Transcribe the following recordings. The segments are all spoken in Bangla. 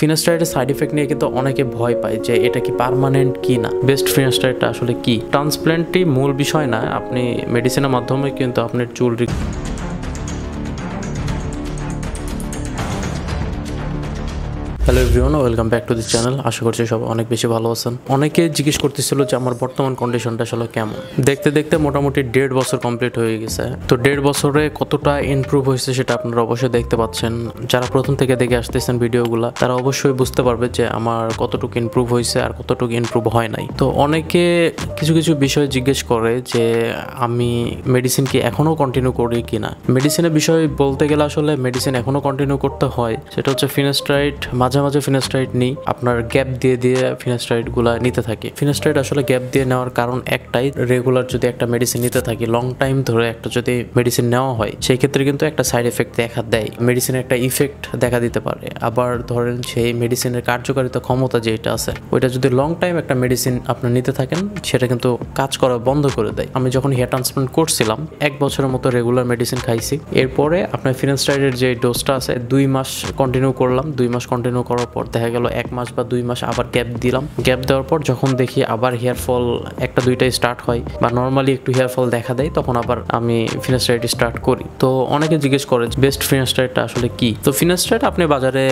ফিনাস্টারাইডের সাইড ইফেক্ট নিয়ে কিন্তু অনেকে ভয় পায় যে এটা কি পার্মানেন্ট কি না। বেস্ট ফিনাস্টারাইডটা আসলে কি? ট্রান্সপ্ল্যান্টই মূল বিষয় না, আপনি মেডিসিনের মাধ্যমে কিন্তু আপনার চুল hello everyone, welcome back to this channel. আশা করছি সবাই অনেক বেশি ভালো আছেন। অনেকে জিজ্ঞেস করতেছিল যে আমার বর্তমান কন্ডিশনটা আসলে কেমন। দেখতে দেখতে মোটামুটি 1.5 বছর কমপ্লিট হয়ে গেছে। তো 1.5 বছরে কতটা ইমপ্রুভ হয়েছে সেটা আপনারা অবশ্যই দেখতে পাচ্ছেন। যারা প্রথম থেকে দেখে আসতেছেন ভিডিওগুলো, তারা অবশ্যই বুঝতে পারবে যে আমার কতটুকু ইমপ্রুভ হয়েছে আর কতটুকু ইমপ্রুভ হয় নাই। তো অনেকে কিছু কিছু বিষয় জিজ্ঞেস করে যে আমি মেডিসিন কি এখনও কন্টিনিউ করি কিনা। মেডিসিনের বিষয় বলতে গেলে আসলে মেডিসিন এখনও কন্টিনিউ করতে হয়। সেটা হচ্ছে ফিনাস্টারাইড মাঝে মাঝে ফিনাস্টারাইড নিই, আপনার গ্যাপ দিয়ে দিয়ে ফিনাস্টারাইড গুলা নিতে থাকি। ফিনাস্টারাইড আসলে গ্যাপ দিয়ে নেওয়ার কারণ একটাই, রেগুলার যদি একটা মেডিসিন নিতে থাকি, লং টাইম ধরে একটা যদি মেডিসিন নেওয়া হয়, সেই ক্ষেত্রে কিন্তু একটা সাইড এফেক্ট দেখা দেয়, মেডিসিনের একটা ইফেক্ট দেখা দিতে পারে। আবার ধরেন সেই মেডিসিনের কার্যকারিতা ক্ষমতা যেটা আছে, ওইটা যদি লং টাইম একটা মেডিসিন আপনি নিতে থাকেন, সেটা কিন্তু কাজ করা বন্ধ করে দেয়। আমি যখন হেয়ার ট্রান্সপ্লান্ট করছিলাম 1 বছরের মতো রেগুলার মেডিসিন খাইছি। এরপরে আপনার ফিনাস্টারাইডের যে ডোজটা আছে 2 মাস কন্টিনিউ করলাম। 2 মাস কন্টিনিউ করার পর দেখা গেল 1 মাস বা 2 মাস আবার গ্যাপ দিলাম। গ্যাপ দেওয়ার পর যখন দেখি আবার হেয়ার ফল একটা দুইটাই স্টার্ট হয় বা নর্মালি একটু হেয়ার ফল দেখা দেয়, তখন আবার আমি ফিনাস্টারাইড স্টার্ট করি। তো অনেকে জিজ্ঞেস করে বেস্ট ফিনাস্টারাইডটা আসলে কি। তো ফিনাস্টারাইড আপনি বাজারে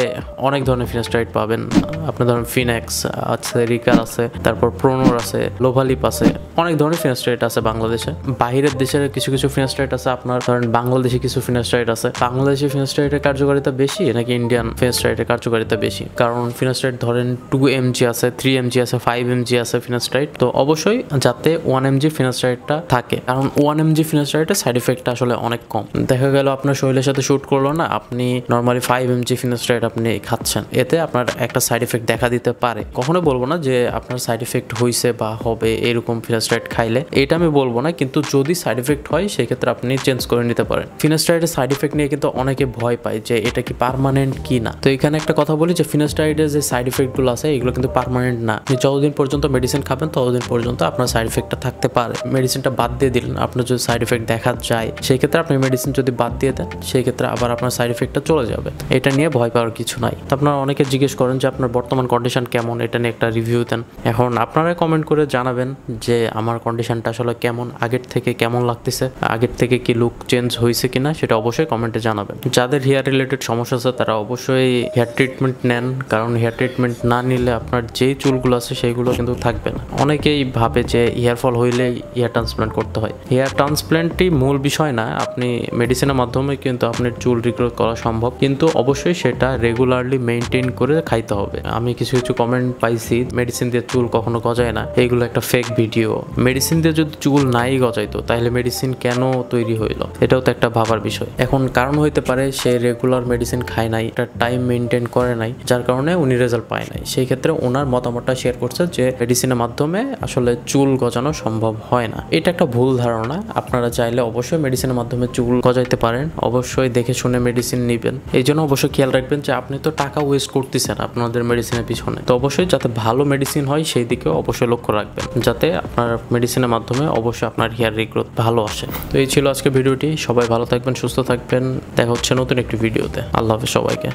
অনেক ধরনের ফিনাস্টারাইড পাবেন। আপনি ধরেন ফিনেক্স আছে, রিকার আছে, তারপর প্রোনোর আছে, লোভালিপ আছে, অনেক ধরনের ফিনাস্টারাইড আছে বাংলাদেশে। বাইরের দেশের কিছু কিছু ফিনাস্টারাইড আছে, আপনার ধরেন বাংলাদেশে কিছু ফিনাস্টারাইড আছে। বাংলাদেশি ফিনাস্টারাইডের কার্যকারিতা বেশি নাকি ইন্ডিয়ান ফিনাস্টারাইডের কার্যকারিতা বেশি? কারণ ফিনাস্টারাইড ধরেন 2 mg আছে, 3 mg আছে, 5 mg আছে ফিনাস্টারাইড। তো অবশ্যই যাতে 1 mg ফিনাস্টারাইডটা থাকে, কারণ 1 mg ফিনাস্টারাইডের সাইড ইফেক্টটা আসলে অনেক কম। দেখা গেল আপনার শরীরের সাথে শুট করলো না, আপনি নর্মালি 5 mg ফিনাস্টারাইড আপনি খাচ্ছেন, এতে আপনার একটা সাইড ইফেক্ট দেখা দিতে পারে। কখনো বলবো না যে আপনার সাইড ইফেক্ট হয়েছে বা হবে এরকম ফিনাস্টারাইড খাইলে, এটা আমি বলবো না, কিন্তু যদি সাইড ইফেক্ট হয় সেক্ষেত্রে আপনি চেঞ্জ করে নিতে পারেন। ফিনাস্টারাইডের সাইড ইফেক্ট নিয়ে কিন্তু অনেকে ভয় পায় যে এটা কি পার্মানেন্ট কি না। তো এখানে একটা কথা বলি যে ফিনাস্টারাইডের যে সাইড ইফেক্টগুলো আছে এগুলো কিন্তু পার্মানেন্ট না। আপনি যতদিন পর্যন্ত মেডিসিন খাবেন ততদিন পর্যন্ত আপনার সাইড ইফেক্টটা থাকতে পারে। মেডিসিনটা বাদ দিয়ে দিলেন, আপনার যদি সাইড ইফেক্ট দেখা যায়, সেই ক্ষেত্রে আপনি মেডিসিন যদি বাদ দিয়ে দেন, সেই ক্ষেত্রে আবার আপনার সাইড ইফেক্টটা চলে যাবে। এটা নিয়ে ভয় পাওয়ার কিছু নাই। তো আপনারা অনেকে জিজ্ঞেস করেন যে আপনার বর্তমান কন্ডিশন কেমন, এটা নিয়ে একটা রিভিউ দেন। এখন আপনারা কমেন্ট করে জানাবেন যে আমার কন্ডিশনটা আসলে কেমন, আগের থেকে কেমন লাগতেছে, আগের থেকে কি লুক চেঞ্জ হয়েছে কিনা, সেটা অবশ্যই কমেন্টে জানাবেন। যাদের হেয়ার রিলেটেড সমস্যা আছে তারা অবশ্যই হেয়ার ট্রিটমেন্ট নেন, কারণ হেয়ার ট্রিটমেন্ট না নিলে আপনার যেই চুলগুলো আছে সেইগুলো কিন্তু থাকবে না। অনেকেই ভাবে যে হেয়ার ফল হইলেই হেয়ার ট্রান্সপ্ল্যান্ট করতে হয়। হেয়ার ট্রান্সপ্ল্যান্টই মূল বিষয় না, আপনি মেডিসিনের মাধ্যমে কিন্তু আপনার চুল রিগ্রোথ করা সম্ভব, কিন্তু অবশ্যই সেটা রেগুলারলি মেনটেন করে খাইতে হবে। আমি কিছু কিছু কমেন্ট পাইছি মেডিসিন দিয়ে চুল কখনো গজায় না, এইগুলো একটা ফেক ভিডিও। মেডিসিন দিয়ে যদি চুল নাই গজাইতো তাহলে মেডিসিন কেন তৈরি হইলো, এটাও তো একটা ভাবার বিষয়। এখন কারণ হইতে পারে সে রেগুলার মেডিসিন খায় নাই, একটা টাইম মেনটেন করে নাই, যার কারণে উনি রেজাল্ট পায় নাই। সেই ক্ষেত্রে ওনার মতামতটা শেয়ার করছে যে মেডিসিনের মাধ্যমে আসলে চুল গজানো সম্ভব হয় না। এটা একটা ভুল ধারণা। আপনারা চাইলে অবশ্যই মেডিসিনের মাধ্যমে চুল গজাইতে পারেন, অবশ্যই দেখে শুনে মেডিসিন নেবেন। এই জন্য অবশ্যই খেয়াল রাখবেন যে আপনি তো টাকা ওয়েস্ট করতেছেন আপনাদের মেডিসিনের পিছনে। তো অবশ্যই যাতে ভালো মেডিসিন হয় সেই দিকেও অবশ্যই লক্ষ্য রাখবেন, যাতে আপনার মেডিসিনের মাধ্যমে অবশ্যই আপনার হেয়ার রিগ্রোথ ভালো আসে। তো এই ছিল আজকে ভিডিওটি। সবাই ভালো থাকবেন, সুস্থ থাকবেন। দেখা হচ্ছে নতুন একটি ভিডিওতে। আল্লাহ হাফেজ সবাইকে।